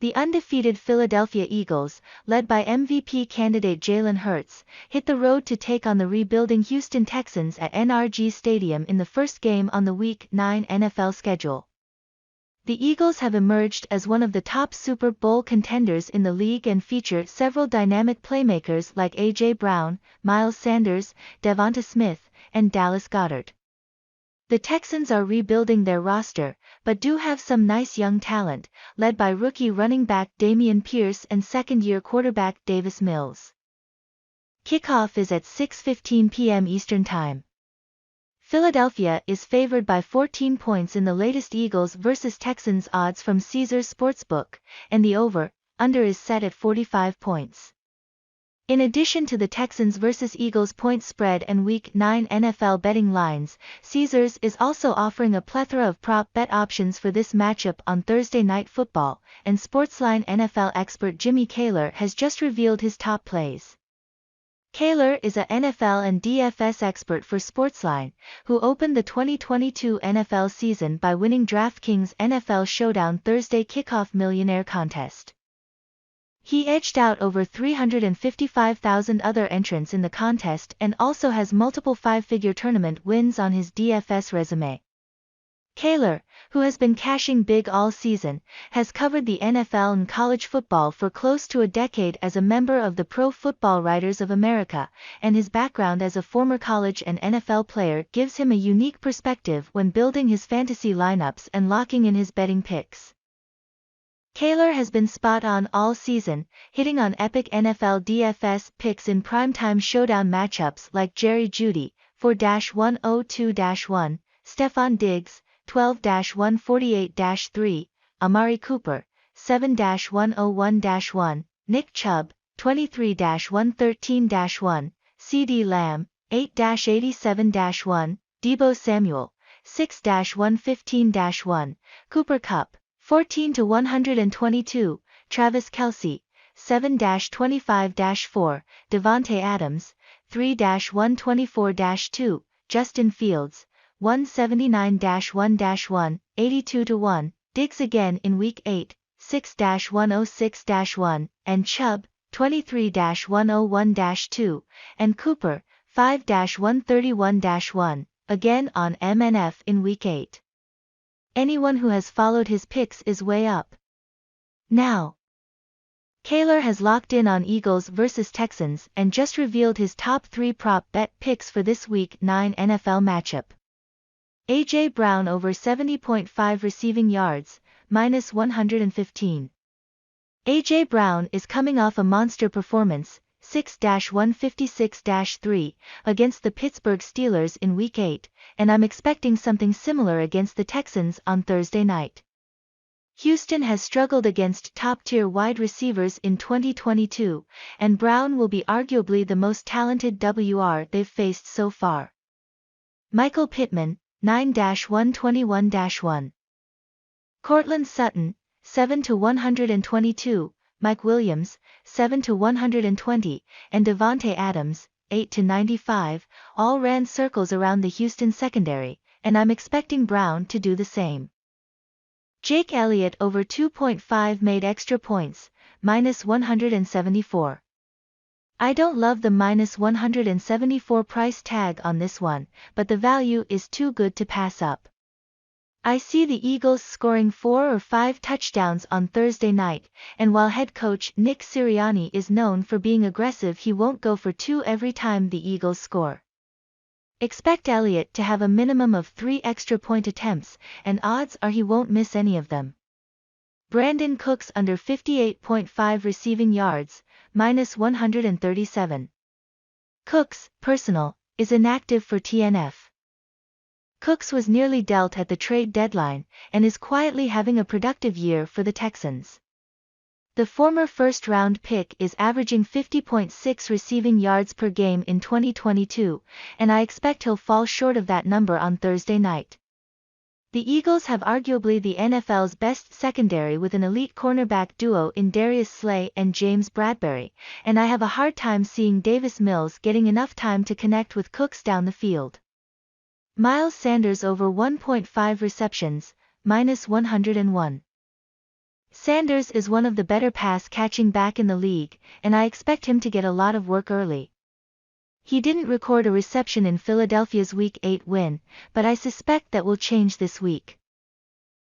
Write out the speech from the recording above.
The undefeated Philadelphia Eagles, led by MVP candidate Jalen Hurts, hit the road to take on the rebuilding Houston Texans at NRG Stadium in the first game on the Week 9 NFL schedule. The Eagles have emerged as one of the top Super Bowl contenders in the league and feature several dynamic playmakers like A.J. Brown, Miles Sanders, Devonta Smith, and Dallas Goedert. The Texans are rebuilding their roster, but do have some nice young talent, led by rookie running back Dameon Pierce and second-year quarterback Davis Mills. Kickoff is at 6:15 p.m. Eastern Time. Philadelphia is favored by 14 points in the latest Eagles vs. Texans odds from Caesars Sportsbook, and the over/under is set at 45 points. In addition to the Texans vs. Eagles point spread and Week 9 NFL betting lines, Caesars is also offering a plethora of prop bet options for this matchup on Thursday Night Football, and Sportsline NFL expert Jimmy Kaler has just revealed his top plays. Kaler is a NFL and DFS expert for Sportsline, who opened the 2022 NFL season by winning DraftKings NFL Showdown Thursday Kickoff Millionaire Contest. He edged out over 355,000 other entrants in the contest and also has multiple five-figure tournament wins on his DFS resume. Kaler, who has been cashing big all season, has covered the NFL and college football for close to a decade as a member of the Pro Football Writers of America, and his background as a former college and NFL player gives him a unique perspective when building his fantasy lineups and locking in his betting picks. Kaler has been spot on all season, hitting on epic NFL DFS picks in primetime showdown matchups like Jerry Jeudy, 4-102-1, Stephon Diggs, 12-148-3, Amari Cooper, 7-101-1, Nick Chubb, 23-113-1, CD Lamb, 8-87-1, Deebo Samuel, 6-115-1, Cooper Kupp, 14-122, Travis Kelce, 7-25-4, Devontae Adams, 3-124-2, Justin Fields, 179-1-1, 82-1, Diggs again in Week 8, 6-106-1, and Chubb, 23-101-2, and Cooper, 5-131-1, again on MNF in Week 8. Anyone who has followed his picks is way up. Now, Kaler has locked in on Eagles vs. Texans and just revealed his top 3 prop bet picks for this Week 9 NFL matchup. A.J. Brown over 70.5 receiving yards, -115. A.J. Brown is coming off a monster performance, 6-156-3, against the Pittsburgh Steelers in Week 8, and I'm expecting something similar against the Texans on Thursday night. Houston has struggled against top-tier wide receivers in 2022, and Brown will be arguably the most talented WR they've faced so far. Michael Pittman, 9-121-1. Cortland Sutton, 7-122, Mike Williams, 7-120, and Devontae Adams, 8-95, all ran circles around the Houston secondary, and I'm expecting Brown to do the same. Jake Elliott over 2.5 made extra points, -174. I don't love the -174 price tag on this one, but the value is too good to pass up. I see the Eagles scoring 4 or 5 touchdowns on Thursday night, and while head coach Nick Sirianni is known for being aggressive, he won't go for 2 every time the Eagles score. Expect Elliott to have a minimum of 3 extra point attempts, and odds are he won't miss any of them. Brandon Cooks under 58.5 receiving yards, -137. Cooks, personal, is inactive for TNF. Cooks was nearly dealt at the trade deadline, and is quietly having a productive year for the Texans. The former first-round pick is averaging 50.6 receiving yards per game in 2022, and I expect he'll fall short of that number on Thursday night. The Eagles have arguably the NFL's best secondary with an elite cornerback duo in Darius Slay and James Bradberry, and I have a hard time seeing Davis Mills getting enough time to connect with Cooks down the field. Miles Sanders over 1.5 receptions, -101. Sanders is one of the better pass-catching back in the league, and I expect him to get a lot of work early. He didn't record a reception in Philadelphia's Week 8 win, but I suspect that will change this week.